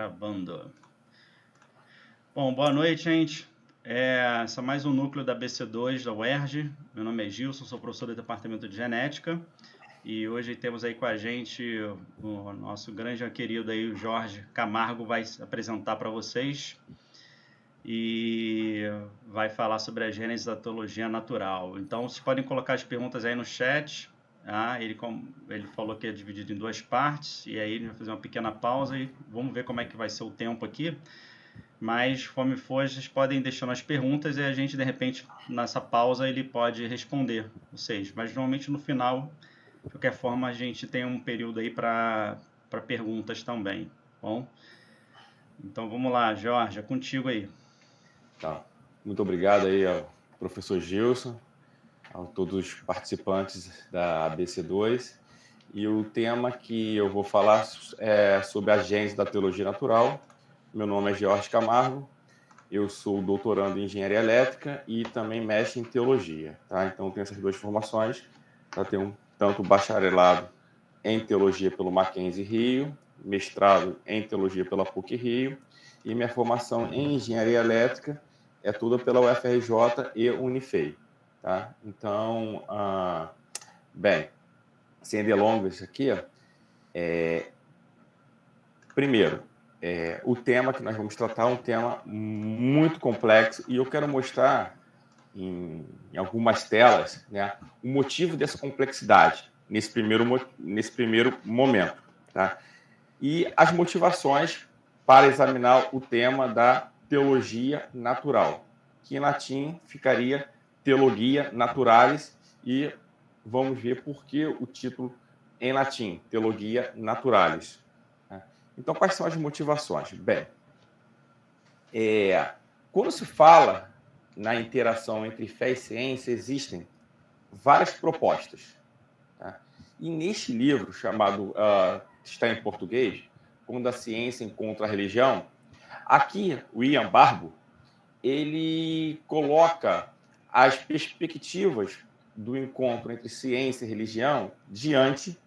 Gravando. Bom, boa noite, gente. Esse é mais um núcleo da BC2 da UERJ. Meu nome é Gilson, sou professor do Departamento de Genética. E hoje temos aí com a gente o nosso grande querido aí, o Jorge Camargo, vai se apresentar para vocês e vai falar sobre a gênese da teologia natural. Então, vocês podem colocar as perguntas aí no chat. Ele falou que é dividido em duas partes, e aí a gente vai fazer uma pequena pausa e vamos ver como é que vai ser o tempo aqui. Mas, conforme for, vocês podem deixando as perguntas e a gente, de repente, nessa pausa, ele pode responder vocês. Mas, normalmente, no final, de qualquer forma, a gente tem um período aí para perguntas também. Bom, então vamos lá, Jorge, é contigo aí. Tá. Muito obrigado aí ao professor Gilson, a todos os participantes da ABC2. E o tema que eu vou falar é sobre a gênese da teologia natural. Meu nome é Jorge Camargo, eu sou doutorando em engenharia elétrica e também mestre em teologia. Tá? Então, tenho essas duas formações. Tenho tanto bacharelado em teologia pelo Mackenzie Rio, mestrado em teologia pela PUC Rio, e minha formação em engenharia elétrica é toda pela UFRJ e Unifei. Tá? Então, bem, sem delongas aqui, primeiro, o tema que nós vamos tratar é um tema muito complexo e eu quero mostrar em algumas telas, né, o motivo dessa complexidade nesse primeiro momento. Tá? E as motivações para examinar o tema da teologia natural, que em latim ficaria Theologia Naturalis, e vamos ver por que o título em latim, Theologia Naturalis. Então, quais são as motivações? Bem, quando se fala na interação entre fé e ciência, existem várias propostas. Tá? E neste livro, chamado, está em português, Quando a Ciência Encontra a Religião, aqui o Ian Barbo, ele coloca as perspectivas do encontro entre ciência e religião diante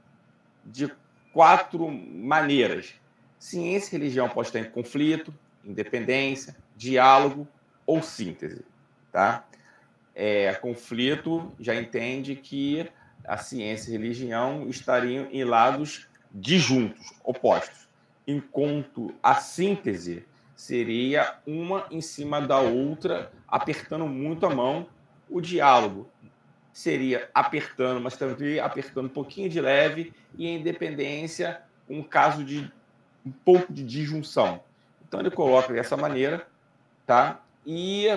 de 4 maneiras. Ciência e religião pode estar em conflito, independência, diálogo ou síntese. Tá? Conflito já entende que a ciência e a religião estariam em lados disjuntos, opostos, enquanto a síntese seria uma em cima da outra, apertando muito a mão. O diálogo seria apertando, mas também apertando um pouquinho de leve, e a independência, um caso de um pouco de disjunção. Então ele coloca dessa maneira, tá? E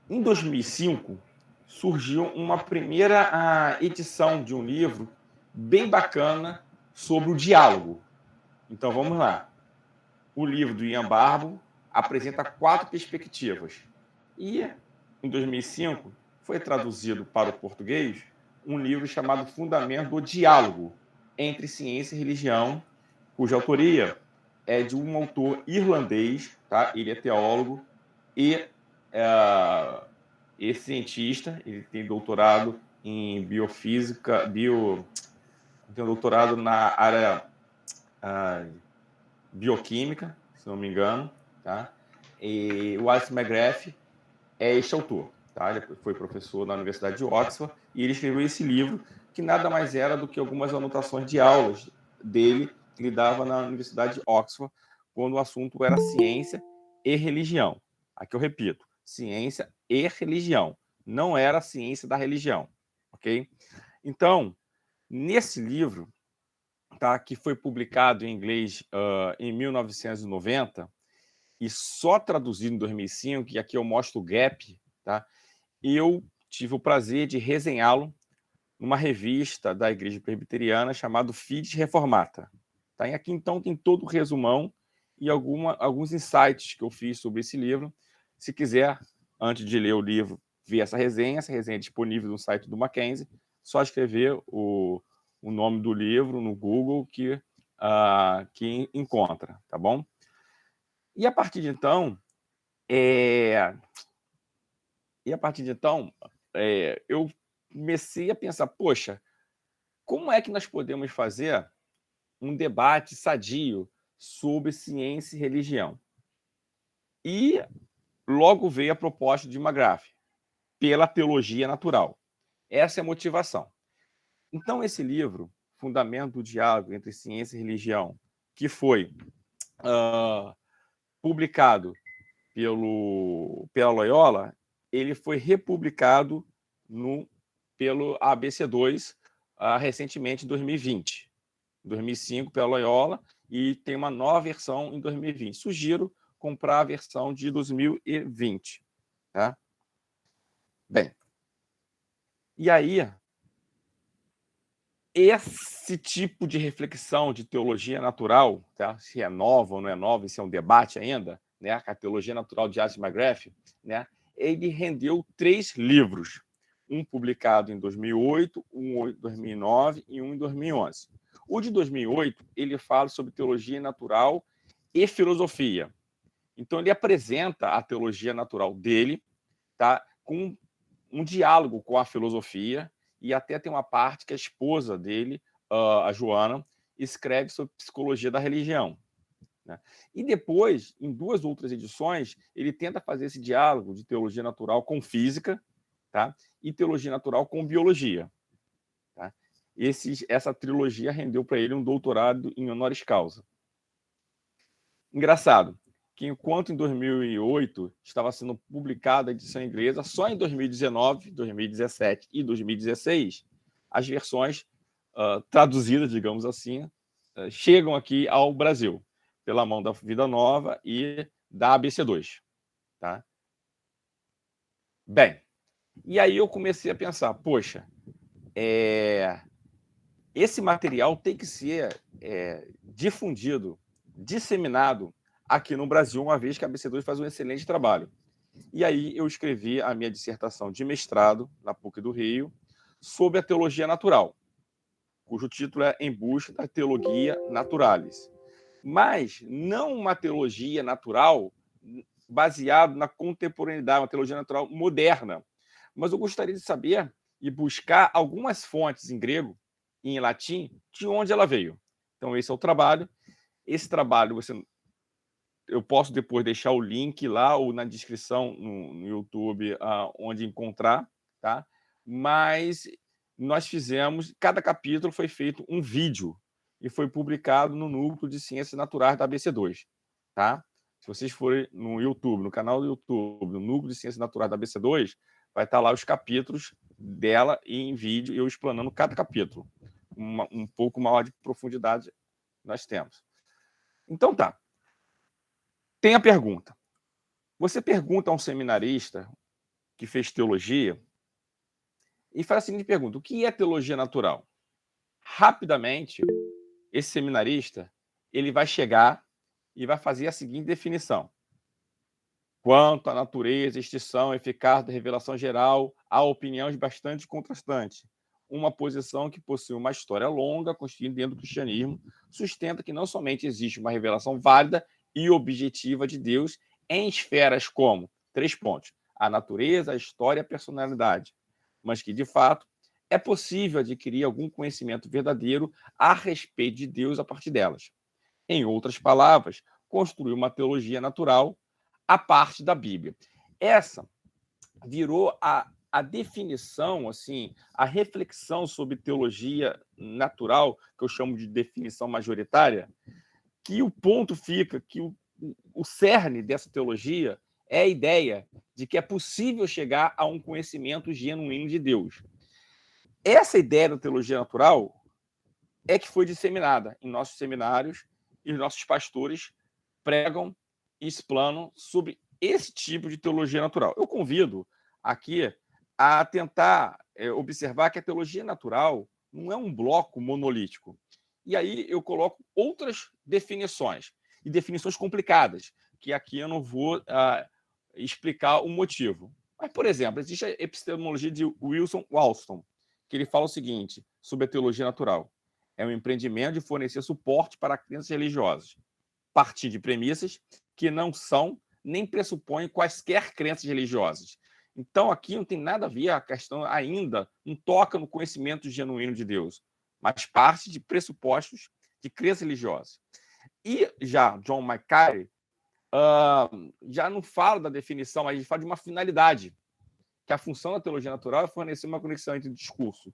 em 2005 surgiu uma primeira edição de um livro bem bacana sobre o diálogo. Então vamos lá. O livro do Ian Barbo apresenta 4 perspectivas. E em 2005 foi traduzido para o português um livro chamado Fundamento do Diálogo entre Ciência e Religião, cuja autoria é de um autor irlandês, tá? Ele é teólogo e cientista, ele tem doutorado em biofísica, tem um doutorado na área bioquímica, se não me engano, tá? E o Alice McGrath é este autor, tá? Ele foi professor na Universidade de Oxford e ele escreveu esse livro, que nada mais era do que algumas anotações de aulas dele que ele dava na Universidade de Oxford, quando o assunto era ciência e religião. Aqui eu repito, ciência e religião. Não era a ciência da religião, ok? Então, nesse livro, tá, que foi publicado em inglês em 1990 e só traduzido em 2005, e aqui eu mostro o gap, tá? Eu tive o prazer de resenhá-lo numa revista da Igreja Presbiteriana chamada Fides Reformata. Tá? E aqui, então, tem todo o resumão e alguns insights que eu fiz sobre esse livro. Se quiser, antes de ler o livro, ver essa resenha é disponível no site do Mackenzie, só escrever o nome do livro no Google que encontra, tá bom? E a partir de então, eu comecei a pensar, poxa, como é que nós podemos fazer um debate sadio sobre ciência e religião. E logo veio a proposta de McGrath, pela teologia natural. Essa é a motivação. Então, esse livro, Fundamento do Diálogo entre Ciência e Religião, que foi publicado pela Loyola, ele foi republicado pelo ABC2 recentemente, em 2020. Em 2005, pela Loyola, e tem uma nova versão em 2020. Sugiro comprar a versão de 2020. Tá? Bem, e aí, esse tipo de reflexão de teologia natural, tá? Se é nova ou não é nova, isso é um debate ainda, né? A teologia natural de Arthur McGrath, né? Ele rendeu 3 livros, um publicado em 2008, um em 2009 e um em 2011. O de 2008, ele fala sobre teologia natural e filosofia. Então, ele apresenta a teologia natural dele, tá? Com um diálogo com a filosofia, e até tem uma parte que a esposa dele, a Joana, escreve sobre psicologia da religião. Né? E depois, em 2 outras edições, ele tenta fazer esse diálogo de teologia natural com física, tá? E teologia natural com biologia. Tá? Essa trilogia rendeu para ele um doutorado em honoris causa. Engraçado que, enquanto em 2008 estava sendo publicada a edição inglesa, só em 2019, 2017 e 2016, as versões traduzidas, digamos assim, chegam aqui ao Brasil, pela mão da Vida Nova e da ABC2. Tá? Bem, e aí eu comecei a pensar, poxa, esse material tem que ser difundido, disseminado aqui no Brasil, uma vez que a ABC2 faz um excelente trabalho. E aí eu escrevi a minha dissertação de mestrado na PUC do Rio sobre a teologia natural, cujo título é Em Busca da Teologia Naturalis. Mas não uma teologia natural baseada na contemporaneidade, uma teologia natural moderna. Mas eu gostaria de saber e buscar algumas fontes em grego e em latim de onde ela veio. Então, esse é o trabalho. Esse trabalho eu posso depois deixar o link lá ou na descrição no YouTube onde encontrar, tá? Mas nós fizemos, cada capítulo foi feito um vídeo e foi publicado no Núcleo de Ciências Naturais da ABC2, tá? Se vocês forem no YouTube, no canal do YouTube, no Núcleo de Ciências Naturais da ABC2, vai estar lá os capítulos dela em vídeo, eu explanando cada capítulo. Um pouco maior de profundidade nós temos. Então tá. Tem a pergunta. Você pergunta a um seminarista que fez teologia e faz a seguinte pergunta: o que é teologia natural? Rapidamente, esse seminarista ele vai chegar e vai fazer a seguinte definição: quanto à natureza, extinção, eficácia da revelação geral, há opiniões bastante contrastantes. Uma posição que possui uma história longa, constituída dentro do cristianismo, sustenta que não somente existe uma revelação válida e objetiva de Deus em esferas como, 3 pontos, a natureza, a história e a personalidade, mas que, de fato, é possível adquirir algum conhecimento verdadeiro a respeito de Deus a partir delas. Em outras palavras, construir uma teologia natural a parte da Bíblia. Essa virou a definição, assim, a reflexão sobre teologia natural, que eu chamo de definição majoritária, que o ponto fica, que o cerne dessa teologia é a ideia de que é possível chegar a um conhecimento genuíno de Deus. Essa ideia da teologia natural é que foi disseminada em nossos seminários e os nossos pastores pregam e explanam sobre esse tipo de teologia natural. Eu convido aqui a tentar observar que a teologia natural não é um bloco monolítico. E aí eu coloco outras definições, e definições complicadas, que aqui eu não vou explicar o motivo. Mas, por exemplo, existe a epistemologia de Wilson Walston, que ele fala o seguinte sobre a teologia natural: é um empreendimento de fornecer suporte para crenças religiosas, partir de premissas que não são nem pressupõem quaisquer crenças religiosas. Então, aqui não tem nada a ver, a questão ainda não toca no conhecimento genuíno de Deus, mas parte de pressupostos de crenças religiosas. E já John Mackay já não fala da definição, mas ele fala de uma finalidade, que a função da teologia natural é fornecer uma conexão entre o discurso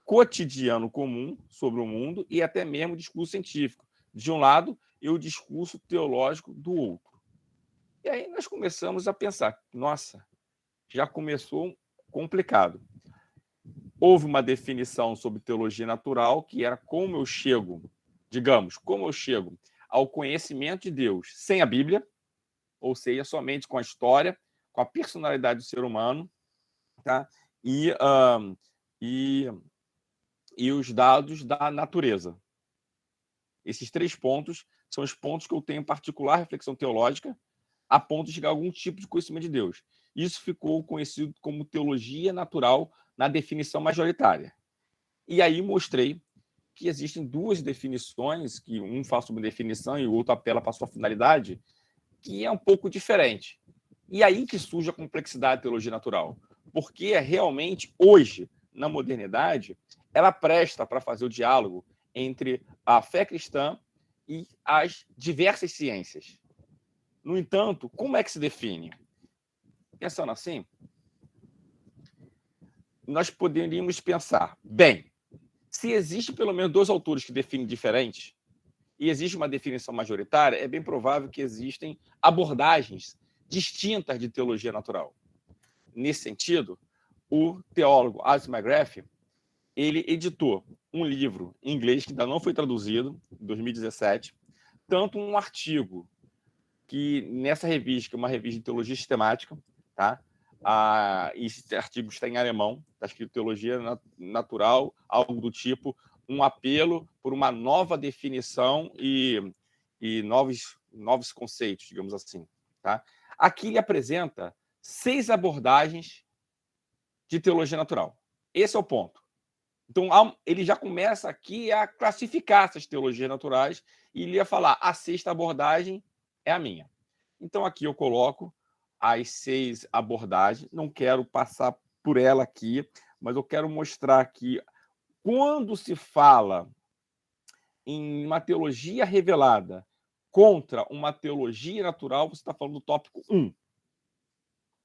cotidiano comum sobre o mundo e até mesmo o discurso científico, de um lado, e o discurso teológico do outro. E aí nós começamos a pensar, nossa, já começou complicado. Houve uma definição sobre teologia natural, que era como eu chego, como eu chego ao conhecimento de Deus sem a Bíblia, ou seja, somente com a história, com a personalidade do ser humano, tá? E os dados da natureza. Esses 3 pontos são os pontos que eu tenho particular reflexão teológica a ponto de chegar a algum tipo de conhecimento de Deus. Isso ficou conhecido como teologia natural na definição majoritária. E aí mostrei que existem 2 definições, que um faz uma definição e o outro apela para a sua finalidade, que é um pouco diferente. E aí que surge a complexidade da teologia natural. Porque realmente, hoje, na modernidade, ela presta para fazer o diálogo entre a fé cristã e as diversas ciências. No entanto, como é que se define? Pensando assim, nós poderíamos pensar, bem, se existe pelo menos 2 autores que definem diferente, e existe uma definição majoritária, é bem provável que existem abordagens distintas de teologia natural. Nesse sentido, o teólogo Alister McGrath, ele editou um livro em inglês que ainda não foi traduzido, em 2017, tanto um artigo que nessa revista, que é uma revista de teologia sistemática, tá? Esse artigo está em alemão, está escrito Teologia Natural, algo do tipo, um apelo por uma nova definição e novos conceitos, digamos assim. Tá? Aqui ele apresenta 6 abordagens de teologia natural. Esse é o ponto. Então, ele já começa aqui a classificar essas teologias naturais e ele ia falar, a 6ª abordagem é a minha. Então, aqui eu coloco as 6 abordagens. Não quero passar por ela aqui, mas eu quero mostrar que quando se fala em uma teologia revelada contra uma teologia natural, você está falando do tópico 1.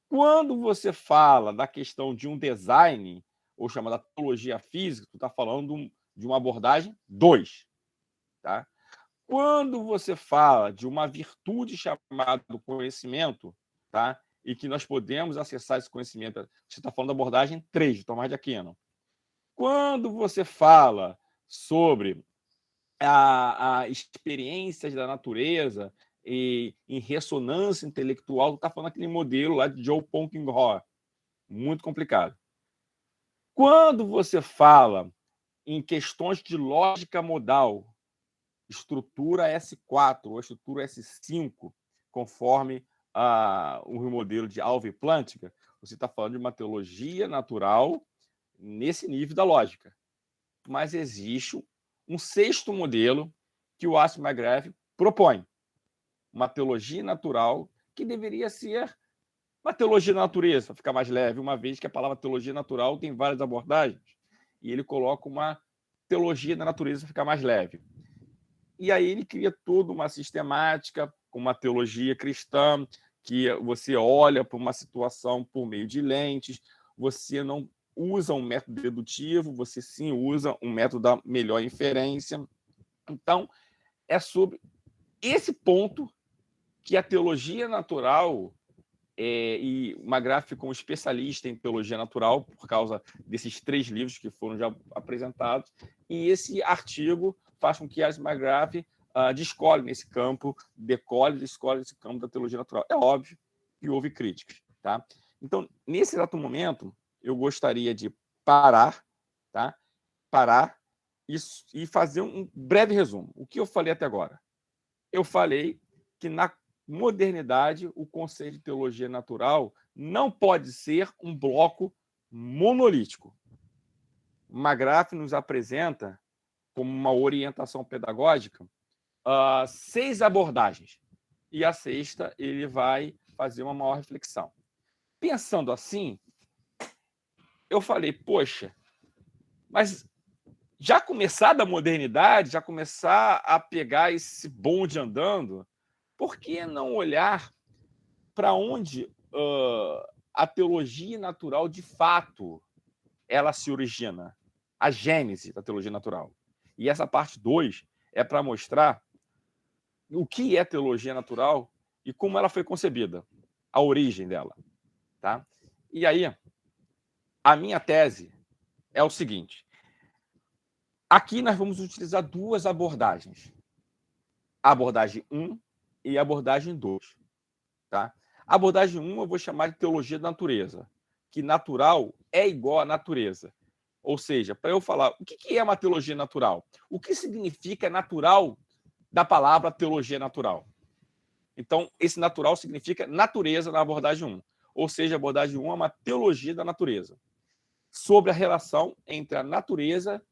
Quando você fala da questão de um design, ou chamada teologia física, tu está falando de uma abordagem 2. Tá? Quando você fala de uma virtude chamada conhecimento, tá? E que nós podemos acessar esse conhecimento, você está falando da abordagem 3, de Tomás de Aquino. Quando você fala sobre a experiências da natureza e em ressonância intelectual, tu está falando aquele modelo lá de Joe Polkinghorne. Muito complicado. Quando você fala em questões de lógica modal, estrutura S4 ou estrutura S5, conforme o modelo de Alve e Plantinga, você está falando de uma teologia natural nesse nível da lógica. Mas existe um 6º modelo que o Alister McGrath propõe, uma teologia natural que deveria ser uma teologia da natureza, para ficar mais leve, uma vez que a palavra teologia natural tem várias abordagens, e ele coloca uma teologia da natureza para ficar mais leve. E aí ele cria toda uma sistemática, com uma teologia cristã, que você olha para uma situação por meio de lentes, você não usa um método dedutivo, você sim usa um método da melhor inferência. Então, é sobre esse ponto que a teologia natural, e o McGrath ficou um especialista em teologia natural por causa desses 3 livros que foram já apresentados, e esse artigo faz com que Alister McGrath descolhe nesse campo, descolhe nesse campo da teologia natural. É óbvio que houve críticas. Tá? Então, nesse exato momento, eu gostaria de parar e fazer um breve resumo. O que eu falei até agora? Eu falei que na modernidade o conceito de teologia natural não pode ser um bloco monolítico. McGrath nos apresenta, como uma orientação pedagógica, 6 abordagens. E a 6ª, ele vai fazer uma maior reflexão. Pensando assim, eu falei, poxa, mas já começar da modernidade, já começar a pegar esse bonde andando, por que não olhar para onde a teologia natural, de fato, ela se origina? A gênese da teologia natural. E essa parte 2 é para mostrar o que é teologia natural e como ela foi concebida, a origem dela. Tá? E aí, a minha tese é o seguinte. Aqui nós vamos utilizar duas abordagens. A abordagem 1 e a abordagem 2. Tá? A abordagem 1 eu vou chamar de teologia da natureza, que natural é igual a natureza. Ou seja, para eu falar o que é uma teologia natural, o que significa natural da palavra teologia natural. Então, esse natural significa natureza na abordagem 1. Ou seja, a abordagem 1 é uma teologia da natureza, sobre a relação entre a natureza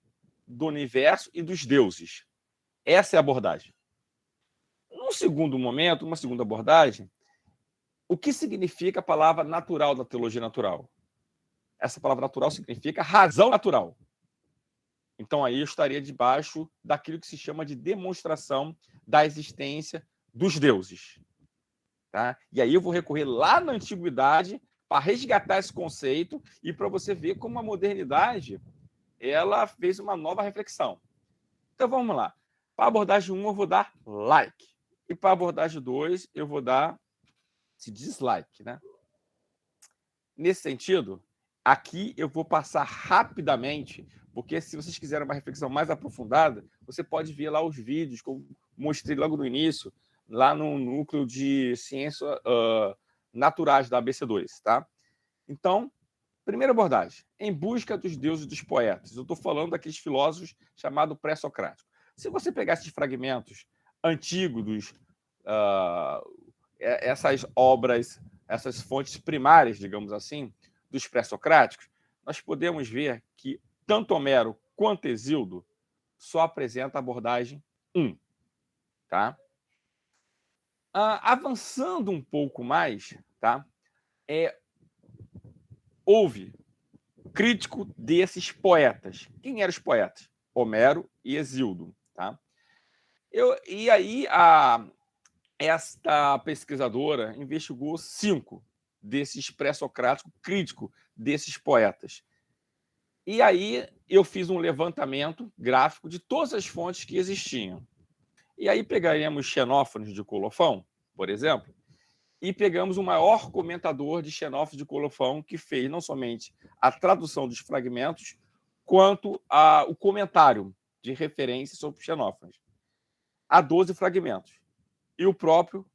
do universo e dos deuses. Essa é a abordagem. Num segundo momento, uma segunda abordagem, o que significa a palavra natural da teologia natural? Essa palavra natural significa razão natural. Então, aí eu estaria debaixo daquilo que se chama de demonstração da existência dos deuses. Tá? E aí eu vou recorrer lá na antiguidade para resgatar esse conceito e para você ver como a modernidade ela fez uma nova reflexão. Então, vamos lá. Para a abordagem 1, eu vou dar like. E para a abordagem 2, eu vou dar dislike. Né? Nesse sentido, aqui eu vou passar rapidamente, porque se vocês quiserem uma reflexão mais aprofundada, você pode ver lá os vídeos que eu mostrei logo no início, lá no núcleo de ciências naturais da ABC2. Tá? Então, primeira abordagem, em busca dos deuses dos poetas. Eu estou falando daqueles filósofos chamados pré-socráticos. Se você pegar esses fragmentos antigos dos essas obras, essas fontes primárias, digamos assim, dos pré-socráticos, nós podemos ver que tanto Homero quanto Hesíodo só apresentam a abordagem 1. Tá? Avançando um pouco mais, tá? Houve crítico desses poetas. Quem eram os poetas? Homero e Hesíodo. Tá? E aí, esta pesquisadora investigou 5 desses pré-socráticos, crítico desses poetas. E aí eu fiz um levantamento gráfico de todas as fontes que existiam. E aí pegaremos Xenófanes de Colofão, por exemplo, e pegamos o maior comentador de Xenófanes de Colofão, que fez não somente a tradução dos fragmentos, quanto o comentário de referência sobre Xenófanes. Há 12 fragmentos. E o próprio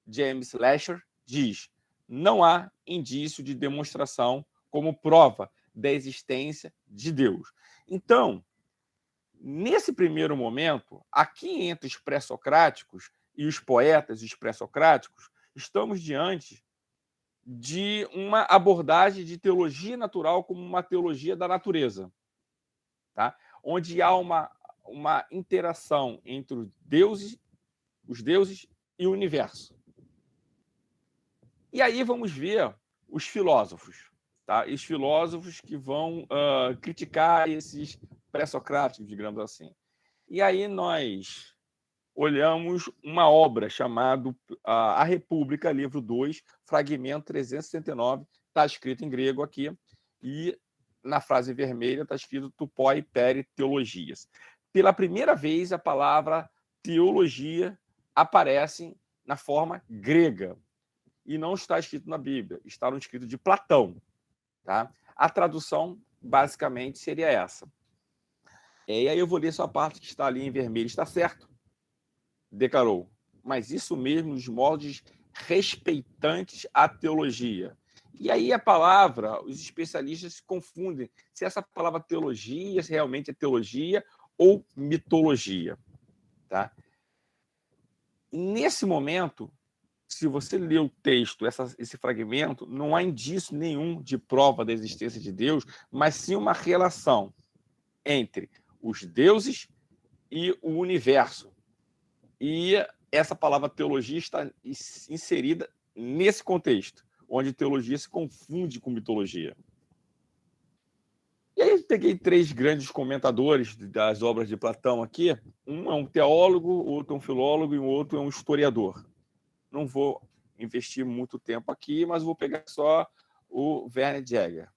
James Lasher diz: não há indício de demonstração como prova da existência de Deus. Então, nesse primeiro momento, aqui entre os pré-socráticos e os poetas e os pré-socráticos, estamos diante de uma abordagem de teologia natural como uma teologia da natureza, tá? Onde há uma interação entre os deuses e o universo. E aí vamos ver os filósofos, tá? Os filósofos que vão criticar esses pré-socráticos, digamos assim. E aí nós olhamos uma obra chamada A República, livro 2, fragmento 369, está escrito em grego aqui, e na frase vermelha está escrito tupoi peri teologias. Pela primeira vez, a palavra teologia aparece na forma grega, e não está escrito na Bíblia, está no escrito de Platão. Tá? A tradução, basicamente, seria essa. E aí eu vou ler só a parte que está ali em vermelho. Está certo? Declarou. Mas isso mesmo, os modos respeitantes à teologia. E aí a palavra, os especialistas se confundem se essa palavra teologia se realmente é teologia ou mitologia. Tá? Nesse momento, se você ler o texto, esse fragmento, não há indício nenhum de prova da existência de Deus, mas sim uma relação entre os deuses e o universo. E essa palavra teologia está inserida nesse contexto, onde teologia se confunde com mitologia. E aí peguei 3 grandes comentadores das obras de Platão aqui. Um é um teólogo, outro é um filólogo e o outro é um historiador. Não vou investir muito tempo aqui, mas vou pegar só o Werner Jäger.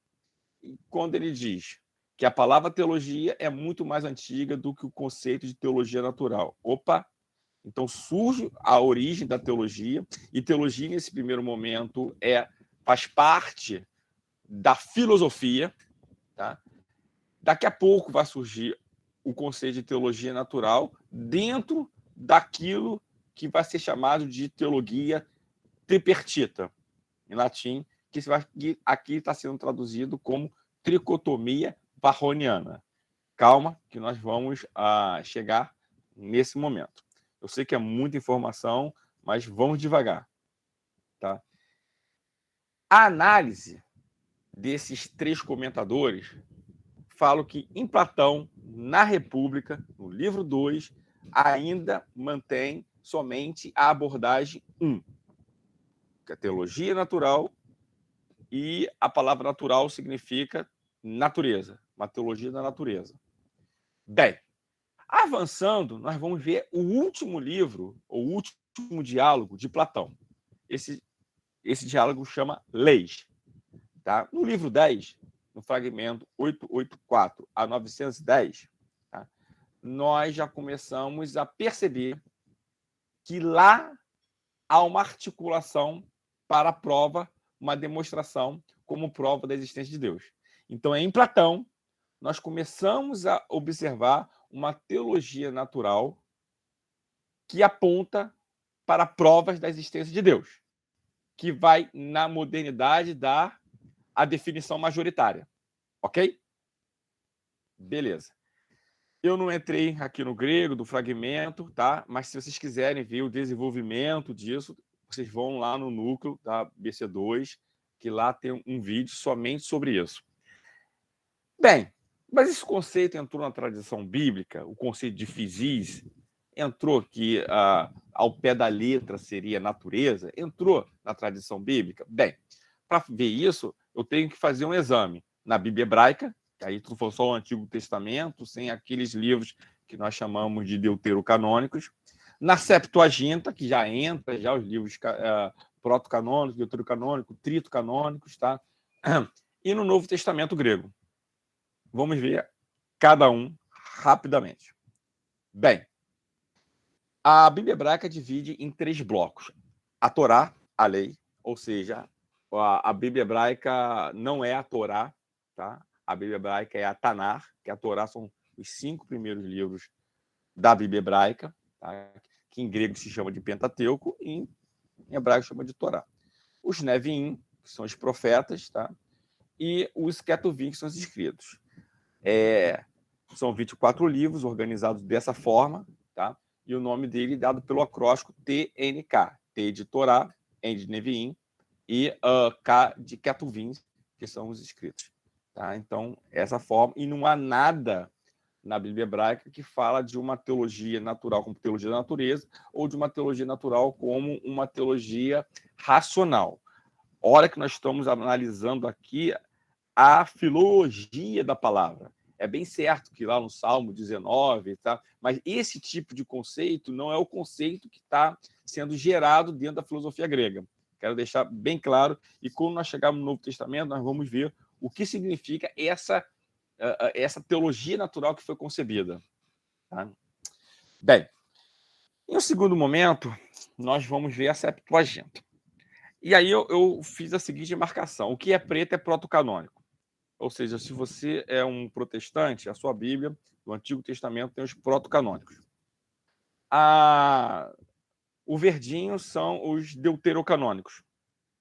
E quando ele diz que a palavra teologia é muito mais antiga do que o conceito de teologia natural. Opa! Então surge a origem da teologia, e teologia, nesse primeiro momento, faz parte da filosofia, tá? Daqui a pouco vai surgir o conceito de teologia natural dentro daquilo que vai ser chamado de teologia tripartita, em latim, que aqui está sendo traduzido como tricotomia varroniana. Calma, que nós vamos chegar nesse momento. Eu sei que é muita informação, mas vamos devagar. Tá? A análise desses 3 comentadores fala que em Platão, na República, no livro 2, ainda mantém somente a abordagem 1, que é a teologia natural, e a palavra natural significa natureza, uma teologia da natureza. Bem, avançando, nós vamos ver o último livro, o último diálogo de Platão. Esse diálogo chama Leis. Tá? No livro 10, no fragmento 884 a 910, tá? Nós já começamos a perceber que lá há uma articulação para a prova, uma demonstração como prova da existência de Deus. Então, em Platão, nós começamos a observar uma teologia natural que aponta para provas da existência de Deus, que vai, na modernidade, dar a definição majoritária. Ok? Beleza. Eu não entrei aqui no grego, do fragmento, tá? Mas se vocês quiserem ver o desenvolvimento disso, vocês vão lá no núcleo da BC2, que lá tem um vídeo somente sobre isso. Bem, mas esse conceito entrou na tradição bíblica, o conceito de physis, entrou que ao pé da letra seria natureza, entrou na tradição bíblica? Bem, para ver isso, eu tenho que fazer um exame na Bíblia hebraica, que aí tu for só o Antigo Testamento, sem aqueles livros que nós chamamos de deuterocanônicos, na Septuaginta, que já entra já os livros proto-canônicos, deuterocanônicos, trito-canônicos, tá? E no Novo Testamento grego. Vamos ver cada um rapidamente. Bem, a Bíblia hebraica divide em 3 blocos. A Torá, a lei, ou seja, a Bíblia hebraica não é a Torá, tá? A Bíblia hebraica é a Tanar, que a Torá são os 5 primeiros livros da Bíblia hebraica, tá? Que em grego se chama de Pentateuco e em hebraico chama de Torá. Os Neviim, que são os profetas, tá? E os Ketuvim, que são os escritos. São 24 livros organizados dessa forma, tá? E o nome dele dado pelo acróstico TNK. T de Torá, N de Neviim e K de Ketuvim, que são os escritos. Tá? Então, essa forma. E não há nada na Bíblia hebraica que fala de uma teologia natural como teologia da natureza ou de uma teologia natural como uma teologia racional. Olha que nós estamos analisando aqui a filologia da palavra. É bem certo que lá no Salmo 19, tá? Mas esse tipo de conceito não é o conceito que está sendo gerado dentro da filosofia grega. Quero deixar bem claro. E quando nós chegarmos no Novo Testamento, nós vamos ver o que significa essa teologia natural que foi concebida. Tá? Bem, em um segundo momento, nós vamos ver a Septuaginta. E aí eu fiz a seguinte marcação. O que é preto é protocanônico. Ou seja, se você é um protestante, a sua Bíblia do Antigo Testamento tem os protocanônicos. O verdinho são os deuterocanônicos.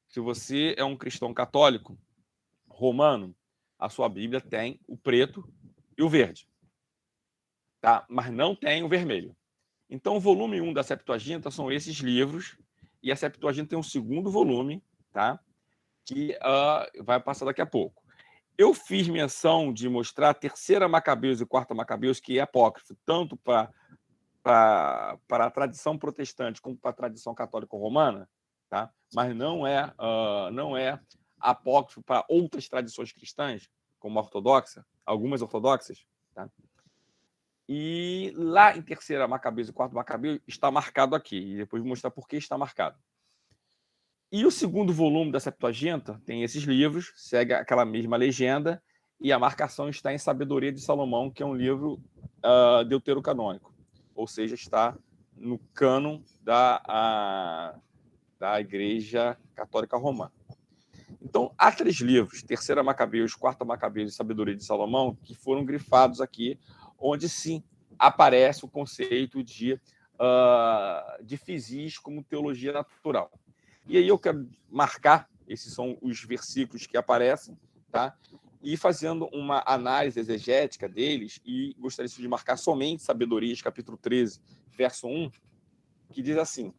Se você é um cristão católico romano, a sua Bíblia tem o preto e o verde. Tá? Mas não tem o vermelho. Então, o volume 1 da Septuaginta são esses livros, e a Septuaginta tem um segundo volume, tá? Que vai passar daqui a pouco. Eu fiz menção de mostrar a terceira Macabeus e quarta Macabeus, que é apócrifo, tanto para a tradição protestante como para a tradição católica romana, tá? Mas não é apócrifo para outras tradições cristãs, como ortodoxa, algumas ortodoxas, tá? E lá em 3ª Macabeus e 4º Macabeus está marcado aqui, e depois vou mostrar por que está marcado. E o segundo volume da Septuaginta tem esses livros, segue aquela mesma legenda, e a marcação está em Sabedoria de Salomão, que é um livro deuterocanônico, ou seja, está no cânon da Igreja Católica Romana. Então, há 3 livros, 3ª Macabeus, 4ª Macabeus e Sabedoria de Salomão, que foram grifados aqui, onde sim aparece o conceito de physis como teologia natural. E aí eu quero marcar, esses são os versículos que aparecem, tá? E fazendo uma análise exegética deles, e gostaria de marcar somente Sabedorias, capítulo 13, verso 1, que diz assim: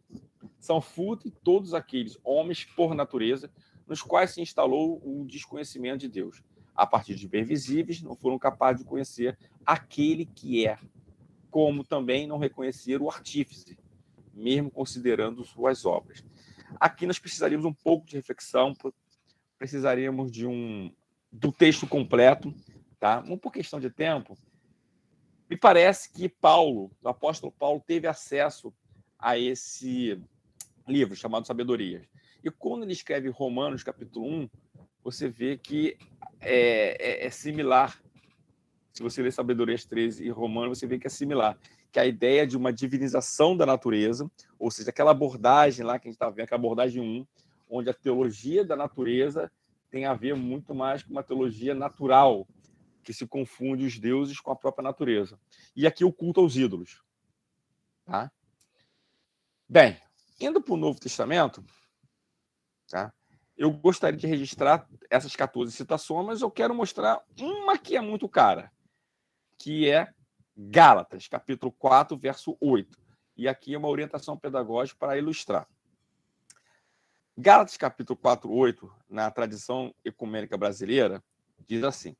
são fúteis todos aqueles homens por natureza, nos quais se instalou o desconhecimento de Deus. A partir de bem visíveis, não foram capazes de conhecer aquele que é, como também não reconhecer o artífice, mesmo considerando suas obras. Aqui nós precisaríamos um pouco de reflexão, precisaríamos do texto completo, tá? Por questão de tempo, me parece que Paulo, o apóstolo Paulo, teve acesso a esse livro chamado Sabedorias. E quando ele escreve Romanos, capítulo 1, você vê que é similar. Se você ler Sabedorias 13 e Romanos, você vê que é similar. Que a ideia de uma divinização da natureza, ou seja, aquela abordagem lá que a gente está vendo, aquela abordagem 1, onde a teologia da natureza tem a ver muito mais com uma teologia natural, que se confunde os deuses com a própria natureza. E aqui o culto aos ídolos. Tá? Bem, indo para o Novo Testamento, tá? Eu gostaria de registrar essas 14 citações, mas eu quero mostrar uma que é muito cara, que é Gálatas, capítulo 4, verso 8. E aqui é uma orientação pedagógica para ilustrar. Gálatas, capítulo 4, 8, na tradição ecumênica brasileira, diz assim: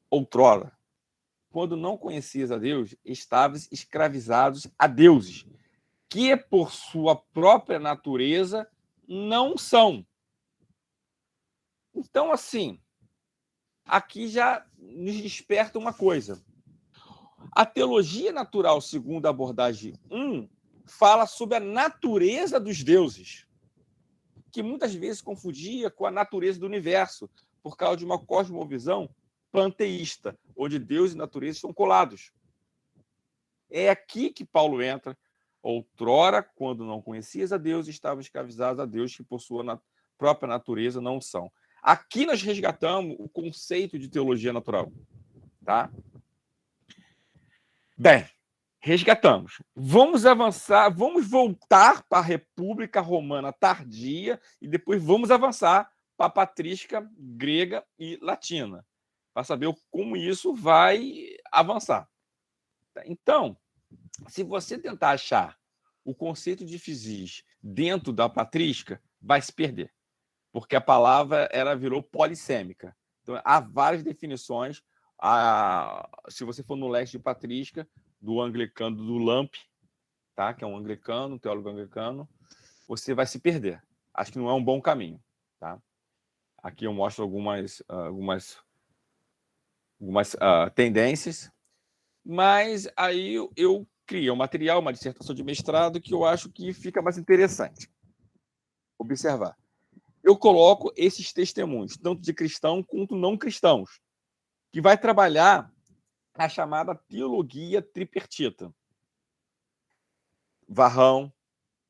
outrora, quando não conhecias a Deus, estavas escravizados a deuses, que por sua própria natureza não são. Então, assim, aqui já nos desperta uma coisa. A teologia natural, segundo a abordagem 1, fala sobre a natureza dos deuses, que muitas vezes confundia com a natureza do universo, por causa de uma cosmovisão panteísta, onde Deus e natureza estão colados. É aqui que Paulo entra. Outrora, quando não conhecias a Deus, estavam escravizados a Deus, que por sua própria natureza não são. Aqui nós resgatamos o conceito de teologia natural. Tá? Bem, resgatamos. Vamos avançar, vamos voltar para a República Romana tardia e depois vamos avançar para a patrística grega e latina, para saber como isso vai avançar. Então, se você tentar achar o conceito de physis dentro da patrística, vai se perder, porque a palavra ela virou polissêmica. Então, há várias definições. Se você for no leste de patrística, do anglicano, do Lampe, tá? Que é um anglicano, um teólogo anglicano, você vai se perder. Acho que não é um bom caminho. Tá? Aqui eu mostro algumas tendências, mas aí eu criei um material, uma dissertação de mestrado, que eu acho que fica mais interessante observar. Eu coloco esses testemunhos, tanto de cristãos quanto não cristãos, que vai trabalhar a chamada teologia tripertita. Varrão,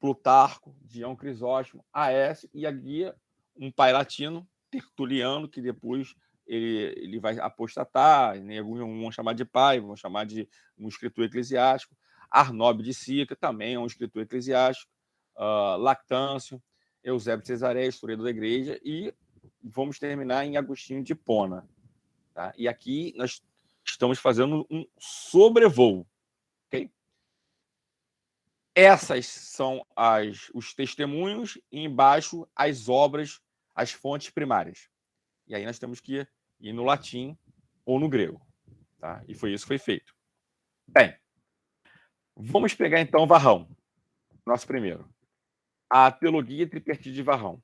Plutarco, Dião Crisóstomo, Aécio e aqui um pai latino, Tertuliano, que depois ele vai apostatar, né? Alguns vão chamar de pai, vão chamar de um escritor eclesiástico. Arnóbio de Sica também é um escritor eclesiástico. Lactâncio, Eusébio de Cesareia, historiador da igreja, e vamos terminar em Agostinho de Hipona. Tá? E aqui nós estamos fazendo um sobrevoo. Okay? Essas são os testemunhos e embaixo as obras, as fontes primárias. E aí nós temos que ir no latim ou no grego. Tá? E foi isso que foi feito. Bem, vamos pegar então Varrão, nosso primeiro. A Teologia Tripertite de Varrão.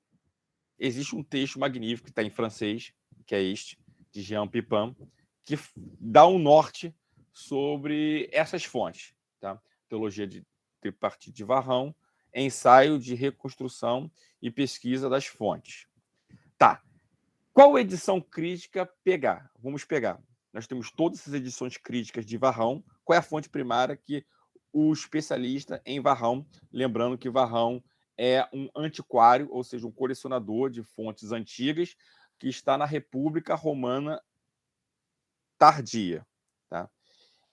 Existe um texto magnífico que está em francês, que é este, de Jean Pipin, que dá um norte sobre essas fontes. Tá? Teologia de Tripartite de Varrão, ensaio de reconstrução e pesquisa das fontes. Tá. Qual edição crítica pegar? Vamos pegar. Nós temos todas essas edições críticas de Varrão. Qual é a fonte primária que o especialista em Varrão, lembrando que Varrão é um antiquário, ou seja, um colecionador de fontes antigas, que está na República Romana tardia. Tá?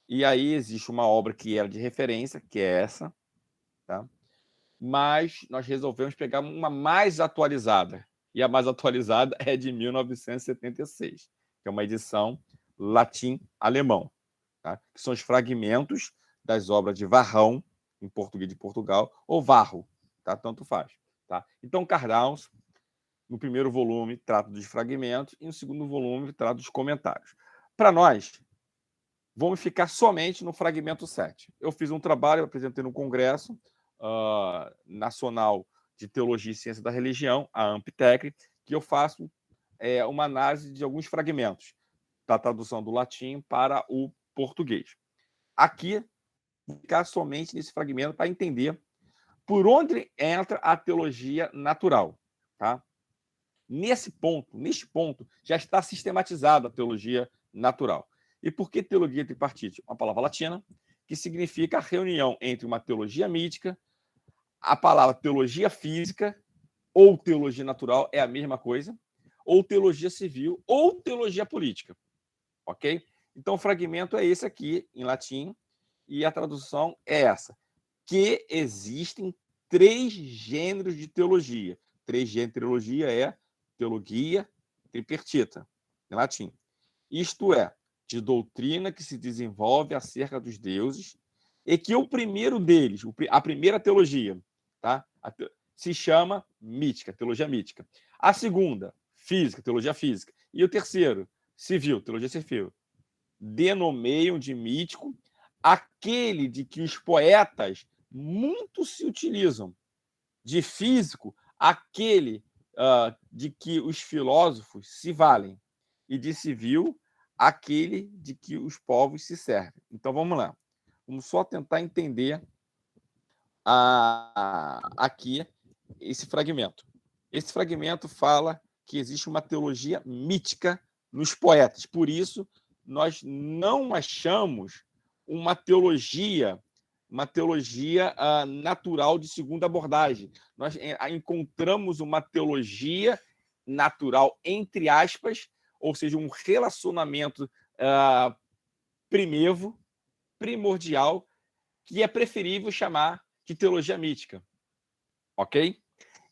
E aí existe uma obra que era de referência, que é essa, tá? Mas nós resolvemos pegar uma mais atualizada. E a mais atualizada é de 1976, que é uma edição latim-alemão, tá? Que são os fragmentos das obras de Varrão, em português de Portugal, ou Varro, tá? Tanto faz. Tá? Então, Cardaus, no primeiro volume, trata dos fragmentos, e no segundo volume, trata dos comentários. Para nós, vamos ficar somente no fragmento 7. Eu fiz um trabalho, eu apresentei no Congresso Nacional de Teologia e Ciência da Religião, a AMPTEC, que eu faço uma análise de alguns fragmentos da tradução do latim para o português. Aqui, vou ficar somente nesse fragmento para entender por onde entra a teologia natural. Tá? Neste ponto, já está sistematizada a teologia natural. E por que teologia tripartite? Uma palavra latina que significa a reunião entre uma teologia mítica, a palavra teologia física ou teologia natural é a mesma coisa, ou teologia civil ou teologia política. Ok? Então, o fragmento é esse aqui, em latim, e a tradução é essa, que existem 3 gêneros de teologia. 3 gêneros de teologia é teologia tripartita, em latim. Isto é, de doutrina que se desenvolve acerca dos deuses, e que o primeiro deles, a primeira teologia, tá? Se chama mítica, teologia mítica. A segunda, física, teologia física. E o terceiro, civil, teologia civil. Denomeiam de mítico aquele de que os poetas muito se utilizam. De físico, aquele de que os filósofos se valem. E de civil, aquele de que os povos se servem. Então, vamos lá. Vamos só tentar entender aqui esse fragmento. Esse fragmento fala que existe uma teologia mítica nos poetas. Por isso, nós não achamos uma teologia natural de segunda abordagem. Nós encontramos uma teologia natural, entre aspas, ou seja, um relacionamento primordial, que é preferível chamar de teologia mítica. Ok?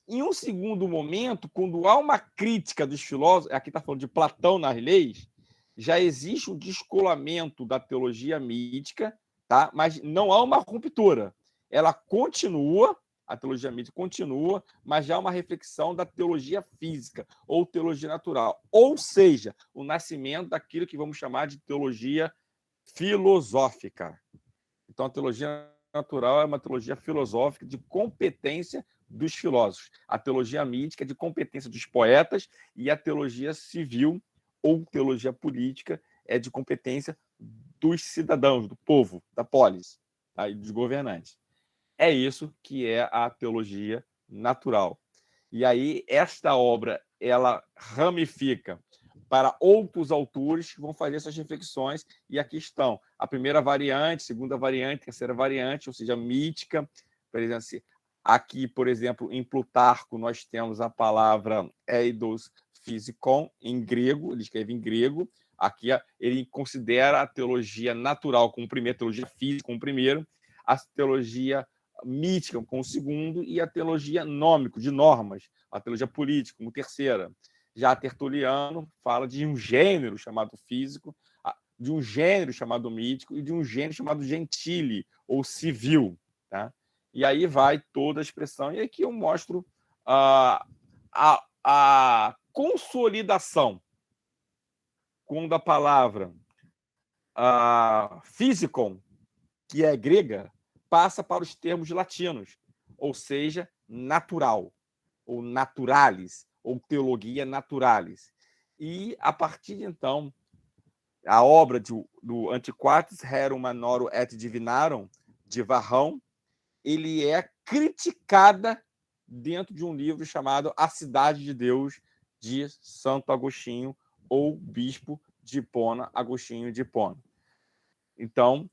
Em um segundo momento, quando há uma crítica dos filósofos, aqui está falando de Platão nas leis, já existe um descolamento da teologia mítica, tá? Mas não há uma ruptura. Ela continua, a teologia mítica continua, mas já há uma reflexão da teologia física ou teologia natural. Ou seja, o nascimento daquilo que vamos chamar de teologia filosófica. Então, a teologia natural é uma teologia filosófica de competência dos filósofos. A teologia mítica é de competência dos poetas e a teologia civil ou teologia política é de competência dos cidadãos, do povo, da polis, tá? E dos governantes. É isso que é a teologia natural. E aí, esta obra, ela ramifica para outros autores que vão fazer essas reflexões, e aqui estão a primeira variante, segunda variante, terceira variante, ou seja, mítica. Por exemplo, aqui, por exemplo, em Plutarco, nós temos a palavra eidos physikon, em grego, ele escreve em grego. Aqui ele considera a teologia natural como primeiro, a teologia física como primeiro, a teologia mítica como o segundo e a teologia nômico, de normas, a teologia política como terceira. Já Tertuliano fala de um gênero chamado físico, de um gênero chamado mítico e de um gênero chamado gentile ou civil. Tá? E aí vai toda a expressão. E aqui eu mostro a consolidação quando a palavra physicon, que é grega, passa para os termos latinos, ou seja, natural, ou naturalis, ou teologia naturalis. E, a partir de então, a obra do Antiquates Rerum Manoro et Divinarum, de Varrão, ele é criticada dentro de um livro chamado A Cidade de Deus, de Santo Agostinho, ou Bispo de Hipona, Agostinho de Hipona. Então,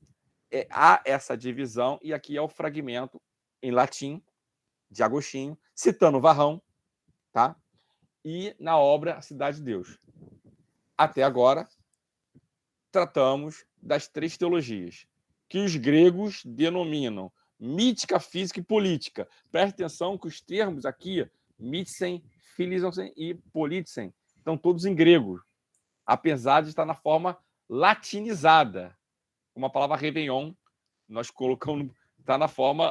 há essa divisão, e aqui é o fragmento em latim de Agostinho, citando Varrão, tá? E na obra A Cidade de Deus. Até agora, tratamos das três teologias, que os gregos denominam mítica, física e política. Preste atenção que os termos aqui, mítsen, philosophen e politsen, estão todos em grego, apesar de estar na forma latinizada. Uma palavra réveillon, nós colocamos, está na forma,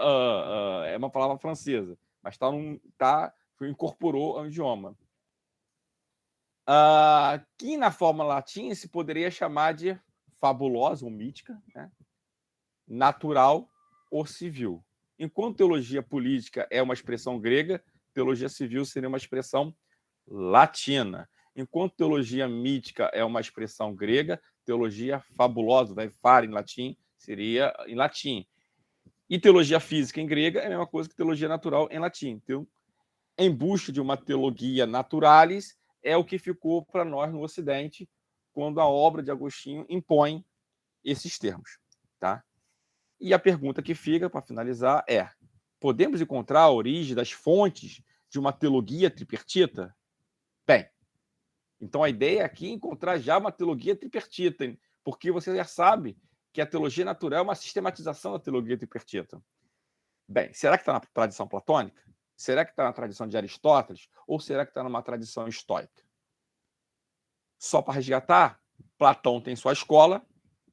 é uma palavra francesa, mas incorporou ao idioma. Que na forma latim se poderia chamar de fabulosa ou mítica, né? Natural ou civil. Enquanto teologia política é uma expressão grega, teologia civil seria uma expressão latina. Enquanto teologia mítica é uma expressão grega, teologia fabulosa, vai fare em latim, seria em latim. E teologia física em grega é a mesma coisa que teologia natural em latim. Então, em busca de uma teologia naturalis, é o que ficou para nós no Ocidente quando a obra de Agostinho impõe esses termos, tá? E a pergunta que fica, para finalizar, é: podemos encontrar a origem das fontes de uma teologia tripartita? Bem, então a ideia aqui é encontrar já uma teologia tripartita, porque você já sabe que a teologia natural é uma sistematização da teologia tripartita. Bem, será que está na tradição platônica? Será que está na tradição de Aristóteles? Ou será que está numa tradição estoica? Só para resgatar, Platão tem sua escola,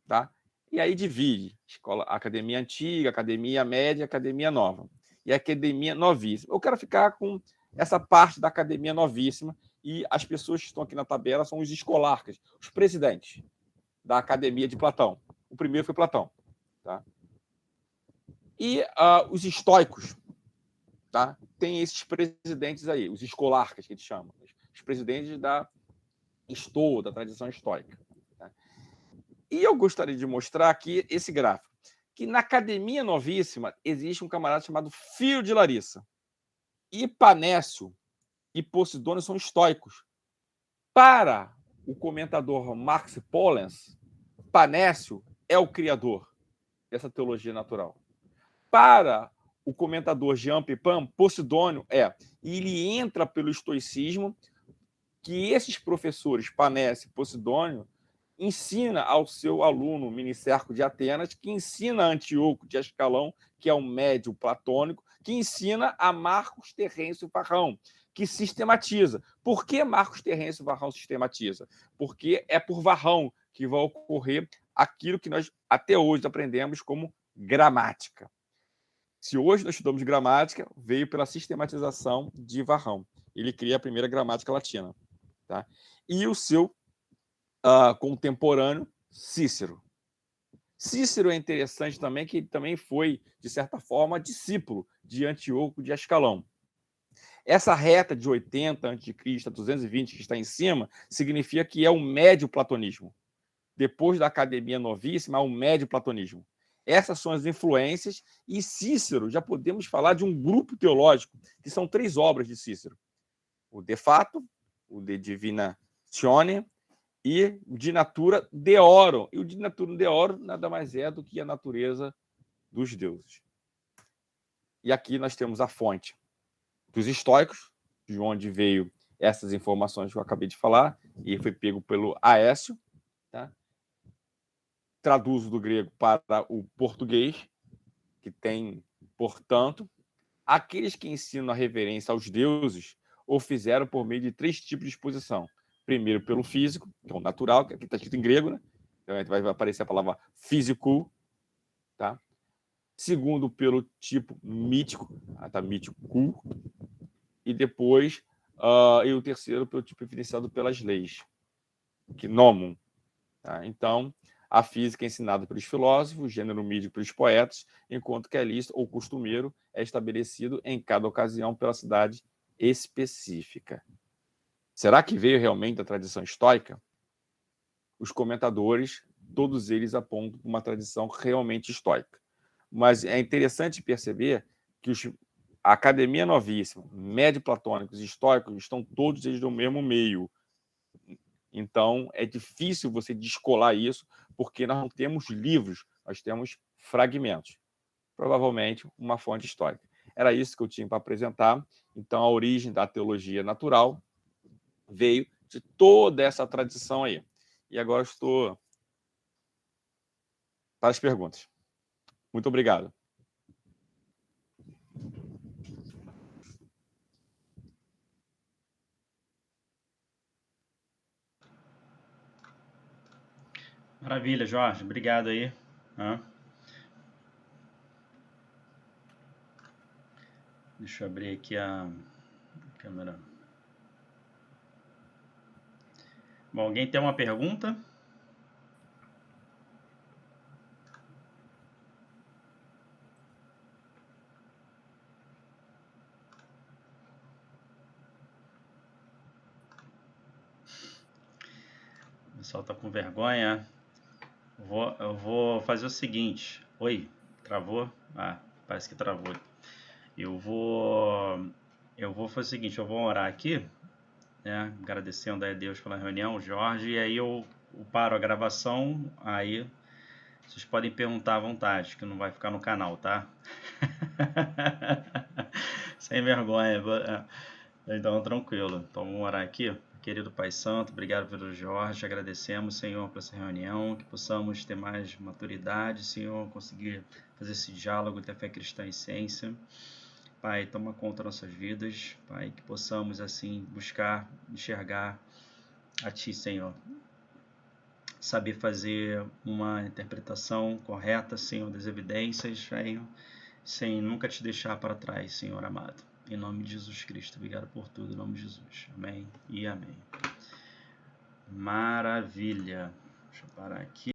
tá? E aí divide escola, academia antiga, academia média, academia nova. E a academia novíssima. Eu quero ficar com essa parte da academia novíssima, e as pessoas que estão aqui na tabela são os escolarcas, os presidentes da academia de Platão. O primeiro foi Platão, tá? E os estoicos, tá? Tem esses presidentes aí, os escolarcas, que eles chamam, os presidentes da Estoa, da tradição estoica. Tá? E eu gostaria de mostrar aqui esse gráfico, que na Academia Novíssima existe um camarada chamado Fio de Larissa. E Panécio e Posidônio são estoicos. Para o comentador Max Pollens, Panécio é o criador dessa teologia natural. Para o comentador Jean Pepin, Posidônio é. E ele entra pelo estoicismo, que esses professores, Panécio e Posidônio, ensina ao seu aluno Minicérco de Atenas, que ensina a Antíoco de Ascalão, que é um médium platônico, que ensina a Marcos Terêncio Varrão, que sistematiza. Por que Marcos Terêncio Varrão sistematiza? Porque é por Varrão que vai ocorrer aquilo que nós até hoje aprendemos como gramática. Se hoje nós estudamos gramática, veio pela sistematização de Varrão. Ele cria a primeira gramática latina. Tá? E o seu contemporâneo, Cícero. Cícero é interessante também, que ele também foi, de certa forma, discípulo de Antíoco de Ascalão. Essa reta de 80 a.C. a 220 que está em cima, significa que é o médio platonismo. Depois da Academia Novíssima, há o médio platonismo. Essas são as influências, e Cícero, já podemos falar de um grupo teológico, que são 3 obras de Cícero. O De Fato, o De Divinatione e o De Natura Deorum. E o De Natura Deorum nada mais é do que a natureza dos deuses. E aqui nós temos a fonte dos estoicos, de onde veio essas informações que eu acabei de falar, e foi pego pelo Aécio, tá? Traduzo do grego para o português, que tem, portanto, aqueles que ensinam a reverência aos deuses o fizeram por meio de 3 tipos de exposição. Primeiro, pelo físico, que é o natural, que aqui está escrito em grego, né? Então vai aparecer a palavra físico, tá? Segundo, pelo tipo mítico, tá mítico, e depois, e o terceiro, pelo tipo evidenciado pelas leis, que nomum. Tá? Então, a física é ensinada pelos filósofos, o gênero mítico pelos poetas, enquanto que a lista ou costumeiro é estabelecido em cada ocasião pela cidade específica. Será que veio realmente da tradição estoica? Os comentadores, todos eles apontam para uma tradição realmente estoica. Mas é interessante perceber que a Academia Novíssima, médio-platônicos e estoicos estão todos eles no mesmo meio. Então, é difícil você descolar isso, porque nós não temos livros, nós temos fragmentos. Provavelmente uma fonte histórica. Era isso que eu tinha para apresentar. Então, a origem da teologia natural veio de toda essa tradição aí. E agora estou para as perguntas. Muito obrigado. Maravilha, Jorge. Obrigado aí. Deixa eu abrir aqui a câmera. Bom, alguém tem uma pergunta? O pessoal tá com vergonha. Eu vou fazer o seguinte. Oi, travou? Ah, parece que travou. Eu vou fazer o seguinte, eu vou orar aqui, né, agradecendo a Deus pela reunião, Jorge, e aí eu paro a gravação, aí vocês podem perguntar à vontade, que não vai ficar no canal, tá? Sem vergonha. Então, tranquilo. Então, vamos orar aqui. Querido Pai Santo, obrigado pelo Jorge, agradecemos, Senhor, por essa reunião, que possamos ter mais maturidade, Senhor, conseguir fazer esse diálogo entre a fé cristã e ciência. Pai, toma conta das nossas vidas, Pai, que possamos, assim, buscar, enxergar a Ti, Senhor. Saber fazer uma interpretação correta, Senhor, das evidências, Senhor, sem nunca Te deixar para trás, Senhor amado. Em nome de Jesus Cristo, obrigado por tudo, em nome de Jesus. Amém e amém. Maravilha. Deixa eu parar aqui.